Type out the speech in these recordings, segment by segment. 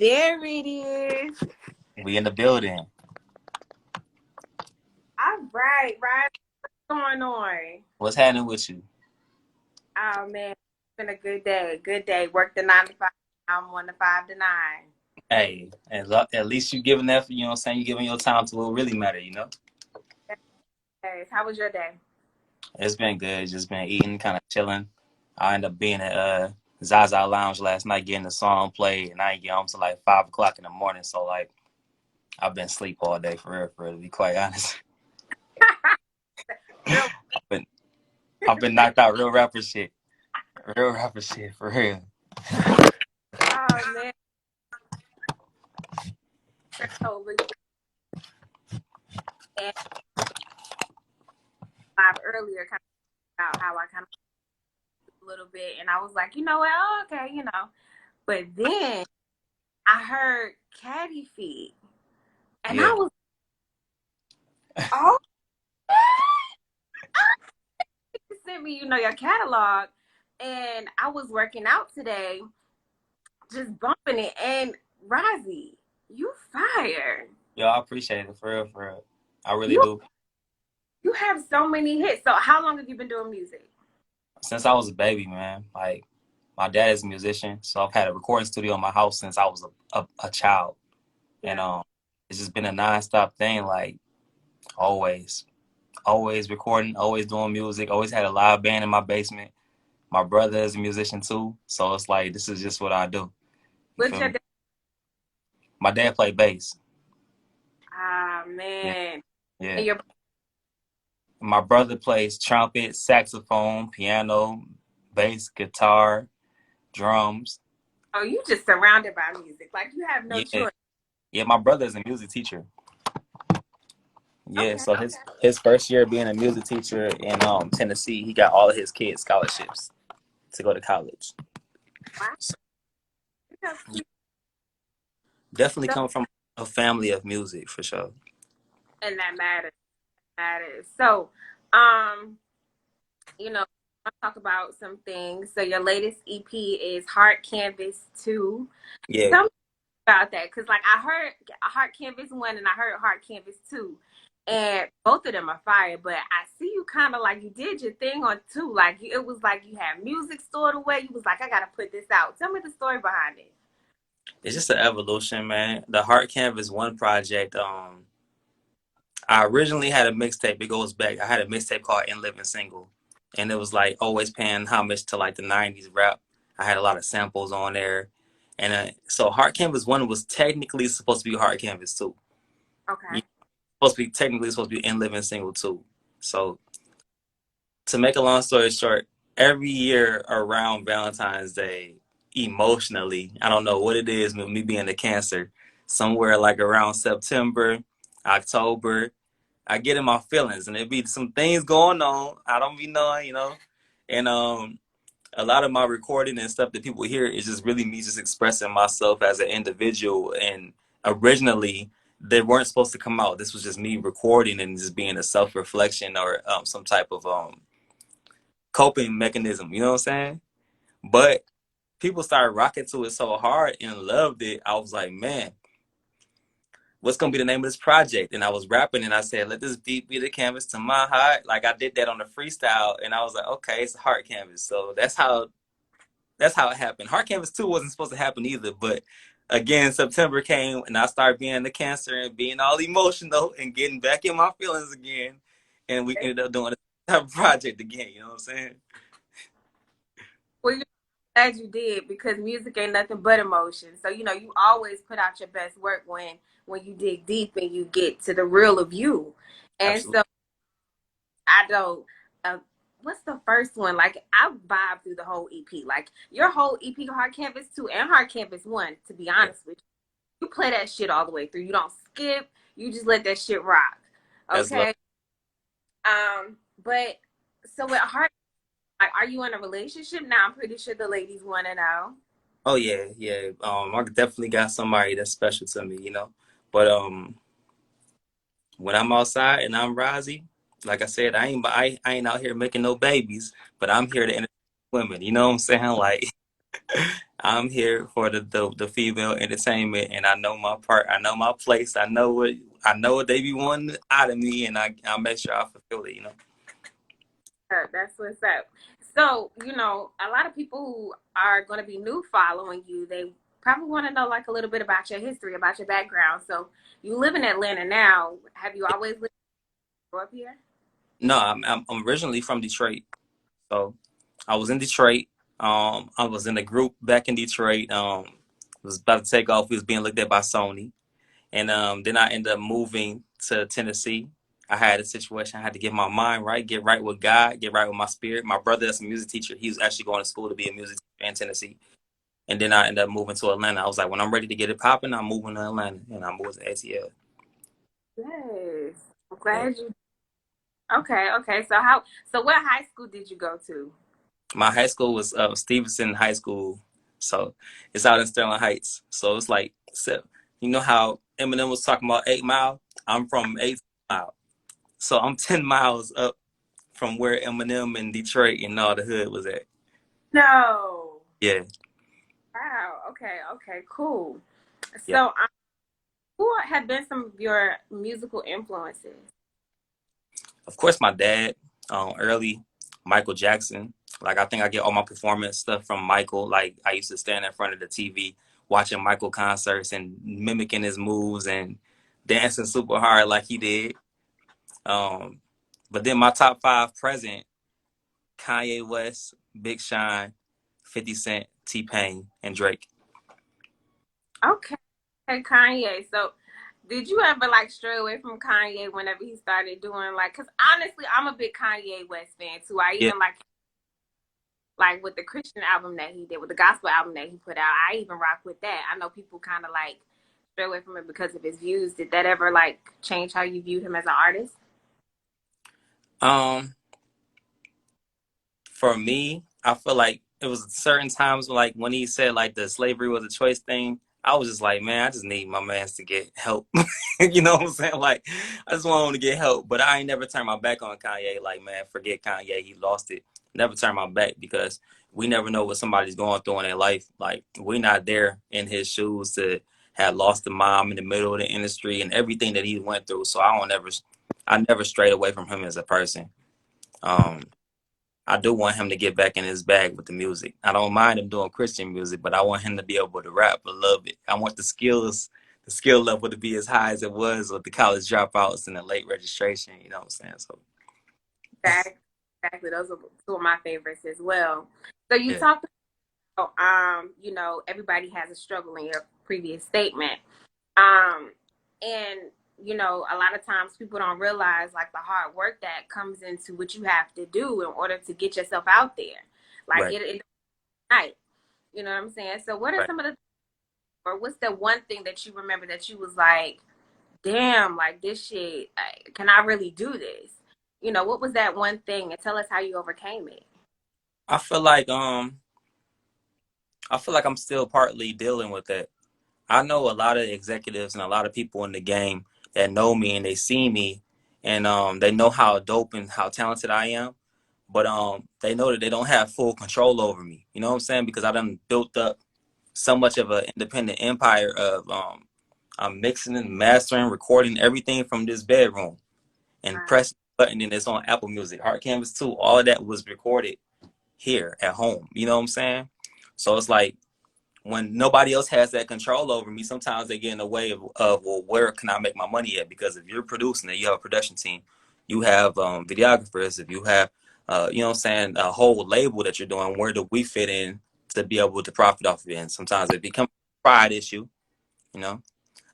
There it is. We in the building. All right. What's going on? What's happening with you? Oh man, it's been a good day. Good day. Worked the 9 to 5. I'm on the 5 to 9. Hey, at least you giving that, you know what I'm saying? You giving your time to what really matter, you know? Yes. How was your day? It's been good. Just been eating, kind of chilling. I ended up being at Zaza Lounge last night, getting the song played, and I ain't get home till like 5 o'clock in the morning. So, like, I've been asleep all day, for real, to be quite honest. I've been knocked out real rapper shit. Real rapper shit, for real. Oh man. And live earlier, kind of about how I kind of a little bit, and I was like, you know what? Oh, okay, But then I heard Caddy Feet, and Yeah. I was, oh, you sent me, your catalog, and I was working out today, just bumping it, and RAZI, you fire. Yo, I appreciate it, for real, for real. I really You do. you have so many hits. So how long have you been doing music? Since I was a baby, man. Like, my dad is a musician, so I've had a recording studio in my house since I was a child. Yeah. And it's just been a nonstop thing, like, always recording, always doing music, always had a live band in my basement. My brother is a musician too, so it's like, this is just what I do. You What's feel your me? dad? My dad played bass. Ah, Yeah, man. yeah. And your My brother plays trumpet, saxophone, piano, bass, guitar, drums. Oh, you just surrounded by music. Like you have no Yeah, choice. yeah. My brother is a music teacher. Yeah, Okay. so his first year being a music teacher in Tennessee, he got all of his kids scholarships to go to college. Wow. So That's cute. definitely So, come from a family of music for sure. and that matters. So, um, I'll talk about some things. So your latest EP is Heart Canvas 2. Yeah, Tell me about that. Because like I heard Heart Canvas 1 and I heard Heart Canvas 2. And both of them are fire, but I see you kind of like you did your thing on 2. Like it was like you had music stored away. You was like, I gotta put this out. Tell me the story behind it. it's just an evolution, man. The Heart Canvas One project. I originally had a mixtape. It goes back. I had a mixtape called "In Living Single," and it was like always paying homage to like the '90s rap. I had a lot of samples on there, and so Heart Canvas One was technically supposed to be Heart Canvas Two. Okay. Supposed to be "In Living Single" too. So to make a long story short, every year around Valentine's Day, emotionally, I don't know what it is with me being a Cancer, somewhere like around September, October, I get in my feelings and there be some things going on. I don't be knowing, And a lot of my recording and stuff that people hear is just really me just expressing myself as an individual. And originally, they weren't supposed to come out. This was just me recording and just being a self-reflection or some type of coping mechanism, you know what I'm saying? But people started rocking to it so hard and loved it. I was like, man, what's gonna be the name of this project? And I was rapping and I said, let this beat be the canvas to my heart. Like I did that on the freestyle and I was like, okay, it's a heart canvas. So that's how it happened. Heart Canvas 2 wasn't supposed to happen either, but again, September came and I started being the Cancer and being all emotional and getting back in my feelings again. And we ended up doing a project again, you know what I'm saying? Well, glad you did because music ain't nothing but emotion. So you always put out your best work when you dig deep and you get to the real of you. And Absolutely. so I don't. What's the first one? Like I vibe through the whole EP. Like your whole EP, Hard Canvas 2 and Hard Canvas 1. To be Yeah. honest with you, you play that shit all the way through. You don't skip. You just let that shit rock. That's love. Okay. But so with Hard, like, are you in a relationship now? I'm pretty sure the ladies want to know. Oh yeah, yeah. I definitely got somebody that's special to me, But when I'm outside and I'm Razi, like I said, I ain't out here making no babies, but I'm here to entertain women. You know what I'm saying? Like I'm here for the female entertainment, and I know my part. I know my place. I know what they be wanting out of me, and I make sure I fulfill it. That's what's up. So, a lot of people who are going to be new following you, they probably want to know like a little bit about your history, about your background. So, you live in Atlanta now. Have you always lived up here? No, I'm originally from Detroit, so I was in Detroit. I was in a group back in Detroit. Was about to take off. We was being looked at by Sony. And then I ended up moving to Tennessee. I had a situation. I had to get my mind right, get right with God, get right with my spirit. My brother, that's a music teacher, he was actually going to school to be a music teacher in Tennessee. And then I ended up moving to Atlanta. I was like, when I'm ready to get it popping, I'm moving to Atlanta. And I moved to ATL. Yes. I'm Yeah. glad you. Okay. So what high school did you go to? My high school was Stevenson High School. So it's out in Sterling Heights. So it's like, so, you know how Eminem was talking about 8 Mile? I'm from 8 Mile. So I'm 10 miles up from where Eminem and Detroit and all the hood was at. No. Yeah, Wow. Okay, cool. yeah. So, who have been some of your musical influences? Of course, my dad, early Michael Jackson. Like I think I get all my performance stuff from Michael. Like I used to stand in front of the TV watching Michael concerts and mimicking his moves and dancing super hard like he did. Um, but then my top five present: Kanye West, Big Sean, 50 Cent, T Pain, and Drake. Okay, Kanye. So, did you ever like stray away from Kanye whenever he started doing like? Because honestly, I'm a big Kanye West fan too. I Yeah. even like with the Christian album that he did, with the gospel album that he put out. I even rock with that. I know people kind of like stray away from it because of his views. Did that ever like change how you viewed him as an artist? Um, for me, I feel like it was certain times like when he said like the slavery was a choice thing, I was just like, man, I just need my mans to get help. You know what I'm saying? Like, I just want him to get help. But I ain't never turned my back on Kanye. Like, man, forget Kanye. He lost it. Never turn my back because we never know what somebody's going through in their life. Like, we're not there in his shoes to have lost a mom in the middle of the industry and everything that he went through. So I never strayed away from him as a person. Um, I do want him to get back in his bag with the music. I don't mind him doing Christian music, but I want him to be able to rap a little bit. I want the skill level to be as high as it was with the college dropouts and the late registration. You know what I'm saying? So Exactly. Those are two of my favorites as well. So you yeah, talked about, everybody has a struggle in your previous statement. Um, and a lot of times people don't realize like the hard work that comes into what you have to do in order to get yourself out there. Like right, it night. You know what I'm saying? So what are right. some of the or what's the one thing that you remember that you was like, damn, like this shit, can I really do this? What was that one thing and tell us how you overcame it? I feel like I'm still partly dealing with that. I know a lot of executives and a lot of people in the game that know me and they see me and they know how dope and how talented I am. But they know that they don't have full control over me. You know what I'm saying? Because I done built up so much of an independent empire of I'm mixing and mastering, recording everything from this bedroom and Right. pressing the button and it's on Apple Music, Hard Canvas 2. All of that was recorded here at home. You know what I'm saying? So it's like when nobody else has that control over me, sometimes they get in the way of well, where can I make my money at? Because if you're producing it, you have a production team, you have videographers, if you have, you know what I'm saying, a whole label that you're doing, where do we fit in to be able to profit off of it? And sometimes it becomes a pride issue, you know?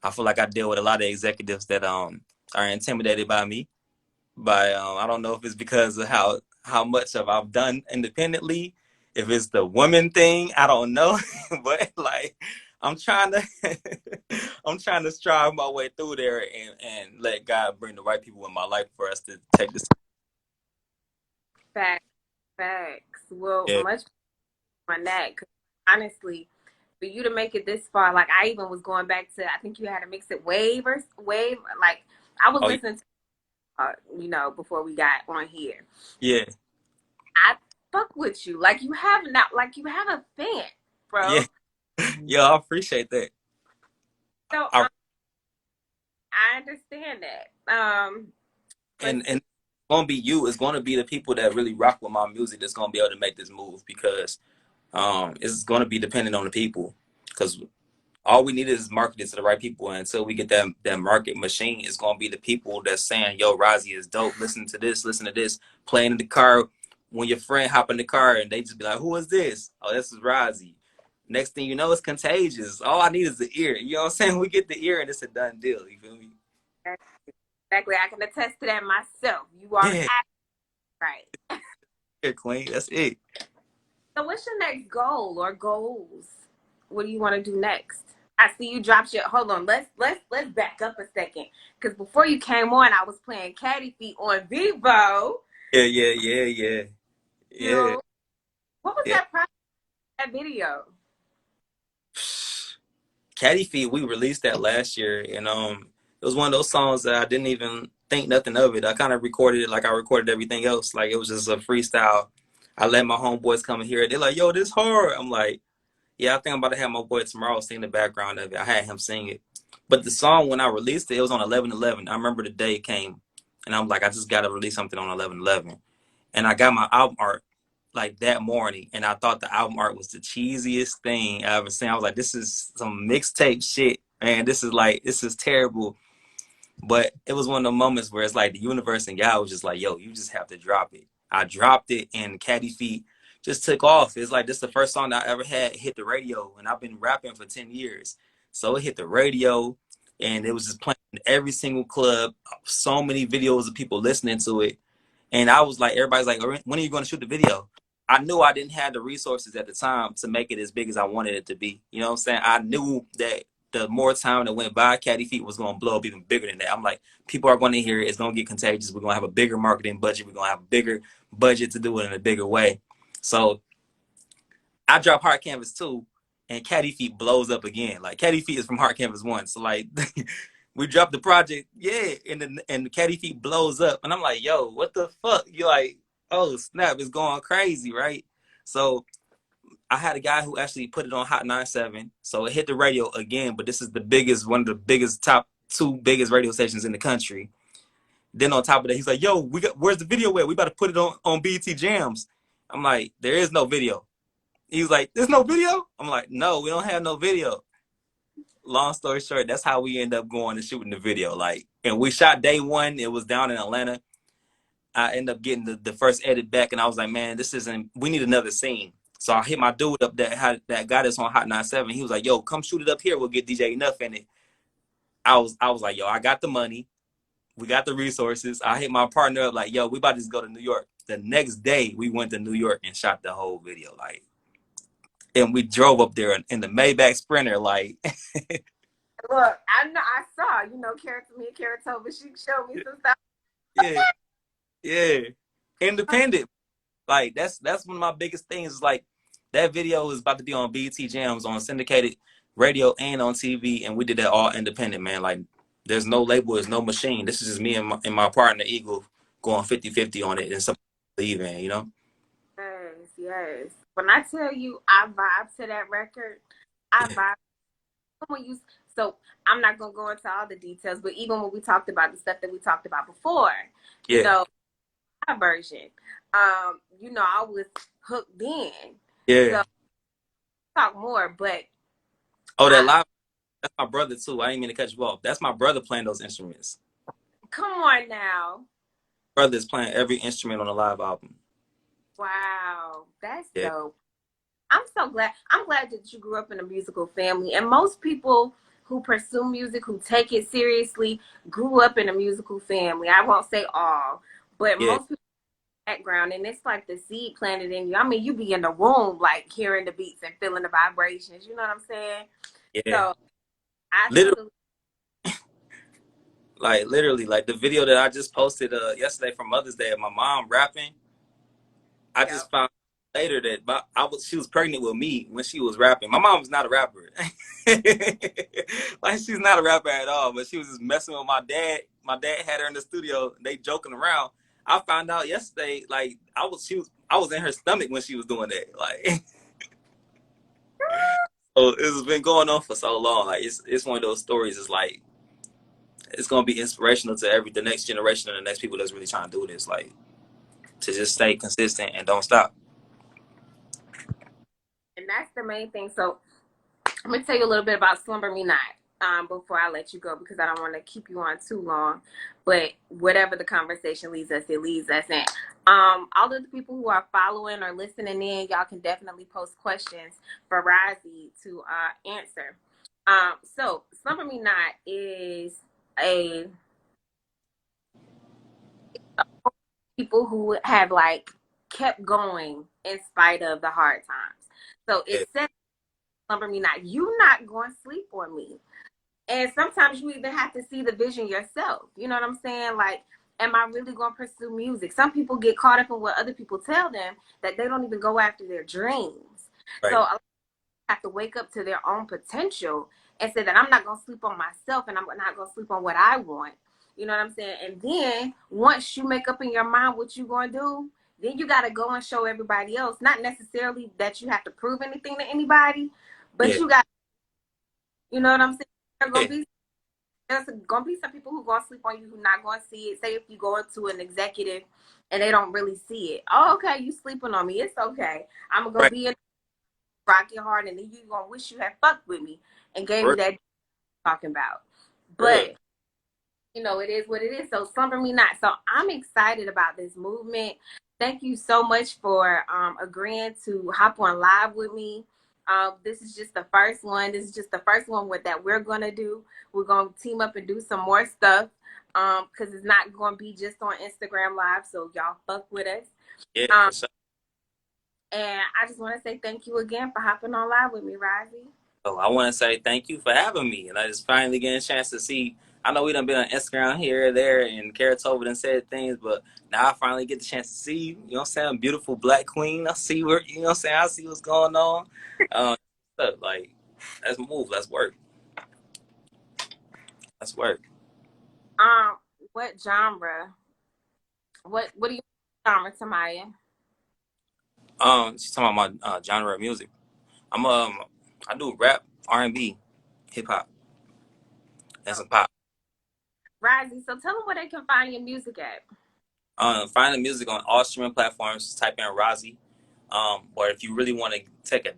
I feel like I deal with a lot of executives that are intimidated by me by I don't know if it's because of how much of I've done independently, if it's the woman thing, I don't know, but like I'm trying to I'm trying to strive my way through there and let God bring the right people in my life for us to take this. Facts, facts. Well, Yeah. much on that. 'Cause honestly, for you to make it this far, like I even was going back to, I think you had to mix it wave. Like I was Oh listening to, before we got on here. yeah. I fuck with you. Like you have not, like you have a fan, Yeah. bro. Yeah, I appreciate that. So I, I understand that. But and it's gonna be you. It's gonna be the people that really rock with my music that's gonna be able to make this move because it's gonna be dependent on the people. Because all we need is market it to the right people. And until we get that market machine, it's gonna be the people that's saying, "Yo, RAZI is dope. Listen to this. Listen to this." Playing in the car when your friend hop in the car and they just be like, "Who is this?" "Oh, this is RAZI." Next thing you know, it's contagious. All I need is the ear. You know what I'm saying? We get the ear and it's a done deal. You feel me? exactly, I can attest to that myself. You are Yeah, right. yeah, Queen. That's it. So what's your next goal or goals? What do you want to do next? I see you dropped your. Hold on. Let's back up a second. Because before you came on, I was playing Caddy Feet on Vivo. Yeah, yeah, yeah, yeah, You yeah, know, what was yeah. that process? That video. Caddy Feet, we released that last year, and it was one of those songs that I didn't even think nothing of it. I kind of recorded it like I recorded everything else, like it was just a freestyle. I let my homeboys come and hear it. They're like, "Yo, this hard." I'm like, "Yeah, I think I'm about to have my boy tomorrow sing the background of it." I had him sing it, but the song when I released it, it was on 11/11. I remember the day it came, and I'm like, I just got to release something on 11/11, and I got my album art like that morning, and I thought the album art was the cheesiest thing I ever seen. I was like, this is some mixtape shit, man. This is terrible. But it was one of the moments where it's like the universe and God was just like, yo, you just have to drop it. I dropped it, and Caddy Feet just took off. It's like this is the first song that I ever had hit the radio, and I've been rapping for 10 years. So it hit the radio, and it was just playing in every single club. So many videos of people listening to it. And I was like, everybody's like, when are you going to shoot the video? I knew I didn't have the resources at the time to make it as big as I wanted it to be. You know what I'm saying? I knew that the more time that went by, Caddy Feet was going to blow up even bigger than that. I'm like, people are going to hear it. It's going to get contagious. We're going to have a bigger marketing budget. We're going to have a bigger budget to do it in a bigger way. So I dropped Hard Canvas 2, and Caddy Feet blows up again. Like, Caddy Feet is from Hard Canvas 1. So, like, we dropped the project, yeah, and the Caddy Feet blows up. And I'm like, yo, what the fuck? You're like, oh, snap, it's going crazy, right? So I had a guy who actually put it on Hot 97. So it hit the radio again, but this is one of the biggest, top two biggest radio stations in the country. Then on top of that, he's like, yo, where's the video at? We about to put it on BET Jams. I'm like, there is no video. He was like, "There's no video." I'm like, "No, we don't have no video." Long story short, that's how we end up going and shooting the video. Like, and we shot day one. It was down in Atlanta. I ended up getting the first edit back, and I was like, "Man, this isn't. We need another scene." So I hit my dude up that got us on Hot 97. He was like, "Yo, come shoot it up here. We'll get DJ Enough in it." I was like, "Yo, I got the money. We got the resources." I hit my partner up like, "Yo, we about to just go to New York." The next day, we went to New York and shot the whole video. Like, and we drove up there in the Maybach Sprinter. Like, Look, I know I saw, me and Kara told me she showed me some stuff. yeah, yeah, independent. Like that's one of my biggest things. Is like that video is about to be on BET Jams on syndicated radio and on TV, and we did that all independent, man. Like there's no label, there's no machine. This is just me and my partner Eagle going 50-50 on it, and something to believe in, you know. Yes, yes. When I tell you I vibe to that record, I Yeah, vibe when you so I'm not gonna go into all the details, but even when we talked about the stuff that we talked about before, you yeah, know, my version, I was hooked in. yeah. So talk more, but Oh, that I live. That's my brother too. I didn't mean to cut you off. That's my brother playing those instruments. come on now. Brother is playing every instrument on the live album. Wow, that's Yeah, dope. I'm so glad. I'm glad that you grew up in a musical family. And most people who pursue music, who take it seriously, grew up in a musical family. I won't say all, but yeah, most people background, and it's like the seed planted in you. I mean, you be in the womb, like hearing the beats and feeling the vibrations. You know what I'm saying? yeah. So I Literally. salute. Like literally, like the video that I just posted yesterday for Mother's Day of my mom rapping. I Yep. just found later that she was pregnant with me when she was rapping. My mom was not a rapper, like she's not a rapper at all. But she was just messing with my dad. My dad had her in the studio. They joking around. I found out yesterday, like I was in her stomach when she was doing that. Like So it's been going on for so long. Like it's one of those stories. It's like it's gonna be inspirational to the next generation and the next people that's really trying to do this. Like to just stay consistent and don't stop. And that's the main thing. So I'm gonna tell you a little bit about Slumber Me Not before I let you go because I don't want to keep you on too long. But whatever the conversation leads us, it leads us in. All of the people who are following or listening in, y'all can definitely post questions for RAZI to answer. So Slumber Me Not is a people who have like kept going in spite of the hard times. So Yeah, it says Slumber Me Not. You not going to sleep on me. And sometimes you even have to see the vision yourself. You know what I'm saying? Like, am I really going to pursue music? Some people get caught up in what other people tell them that they don't even go after their dreams. So right. I have to wake up to their own potential and say that I'm not going to sleep on myself and I'm not going to sleep on what I want. You know what I'm saying? And then once you make up in your mind what you're going to do, then you got to go and show everybody else. Not necessarily that you have to prove anything to anybody, but Yeah, you got, you know what I'm saying? There are yeah, going to be there's gonna be some people who gonna sleep on you who not gonna see it. Say if you go into an executive and they don't really see it. Oh, okay, you sleeping on me. It's okay. I'm gonna go right. be in rock your heart, and then you gonna wish you had fucked with me and gave me For that talking about. real. But you know, it is what it is. So Slumber Me Not. So I'm excited about this movement. Thank you so much for agreeing to hop on live with me. This is just the first one. This is just the first one that we're gonna do. We're gonna team up and do some more stuff because it's not gonna be just on Instagram Live. So y'all fuck with us. Yeah, Um, for sure. and I just want to say thank you again for hopping on live with me, RAZI. So I want to say thank you for having me, and I just finally getting a chance to see. I know we done been on Instagram here, there, and Carrot over and said things, but now I finally get the chance to see you. You know what I'm saying? Beautiful black queen. I see where you know what I'm saying. I see what's going on. Like, let's move. Let's work. Let's work. Um, what genre? What do you genre, Tamaya? She's talking about my genre of music. I do rap, R&B, hip hop, and some pop. RAZI, so tell them where they can find your music at. Find the music on all streaming platforms. Just type in RAZI. Or if you really want to take a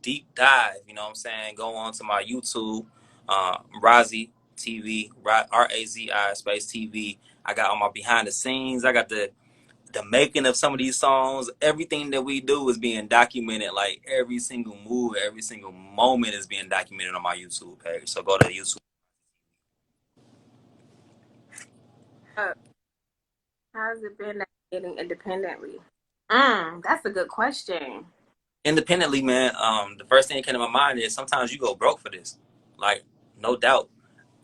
deep dive, you know what I'm saying, go on to my YouTube, RAZI TV, RAZI space TV. I got all my behind the scenes. I got the making of some of these songs. Everything that we do is being documented. Like every single move, every single moment is being documented on my YouTube page. So go to YouTube. Uh, how's it been getting independently? That's a good question. Independently, man, the first thing that came to my mind is sometimes you go broke for this. Like, no doubt.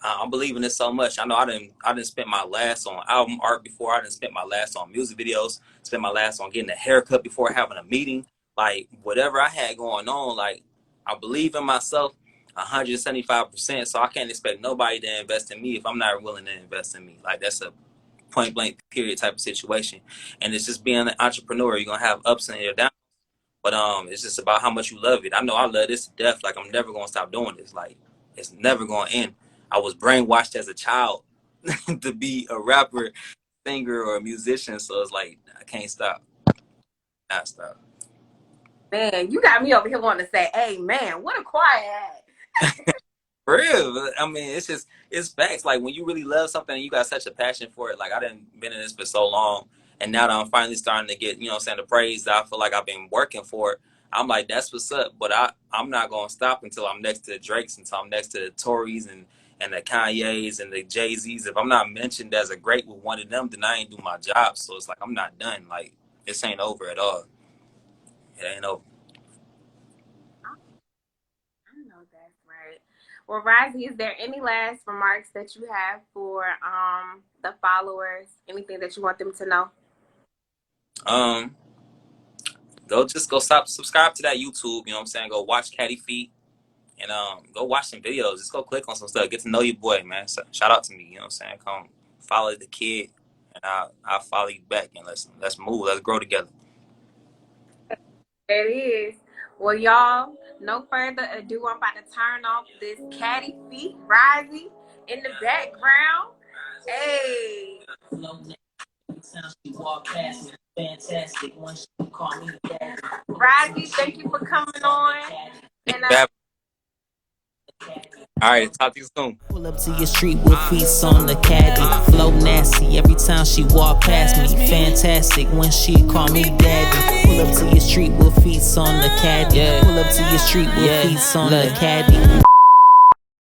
I'm believing this so much. I know I didn't spend my last on album art before. I didn't spend my last on music videos. Spent my last on getting a haircut before having a meeting. Like whatever I had going on, like I believe in myself 175%. So I can't expect nobody to invest in me if I'm not willing to invest in me. Like that's a point blank period type of situation. And it's just being an entrepreneur. You're gonna have ups and downs. But it's just about how much you love it. I know I love this to death. Like I'm never gonna stop doing this. Like it's never gonna end. I was brainwashed as a child to be a rapper, singer, or a musician. So it's like I can't stop. Not stop. Man, you got me over here wanting to say, hey, man, what a quiet ass. For real. I mean, it's facts. Like when you really love something and you got such a passion for it. Like I didn't been in this for so long, and now that I'm finally starting to get, you know, what I'm saying, the praise that I feel like I've been working for it. I'm like, that's what's up. But I'm not gonna stop until I'm next to the Drakes, until I'm next to the Tories and the Kanyes and the Jay Z's. If I'm not mentioned as a great with one of them, then I ain't do my job. So it's like I'm not done. Like this ain't over at all. It ain't over. I know that's right. Well, RAZI, is there any last remarks that you have for the followers? Anything that you want them to know? Um, go stop subscribe to that YouTube. You know what I'm saying? Go watch Caddy Feet. And go watch some videos. Just go click on some stuff. Get to know your boy, man. So, shout out to me. You know what I'm saying? Come follow the kid, and I'll follow you back. And let's move. Let's grow together. There it is. Well, y'all, no further ado. I'm about to turn off this caddy feet, RAZI, in the background. Hey. RAZI, thank you for coming on. And all right, talk to you soon. Pull up to your street with feet on the caddy. Flow nasty every time she walk past me. Fantastic when she call me daddy. Pull up to your street with feet on the caddy. Pull up to your street with feet on the caddy.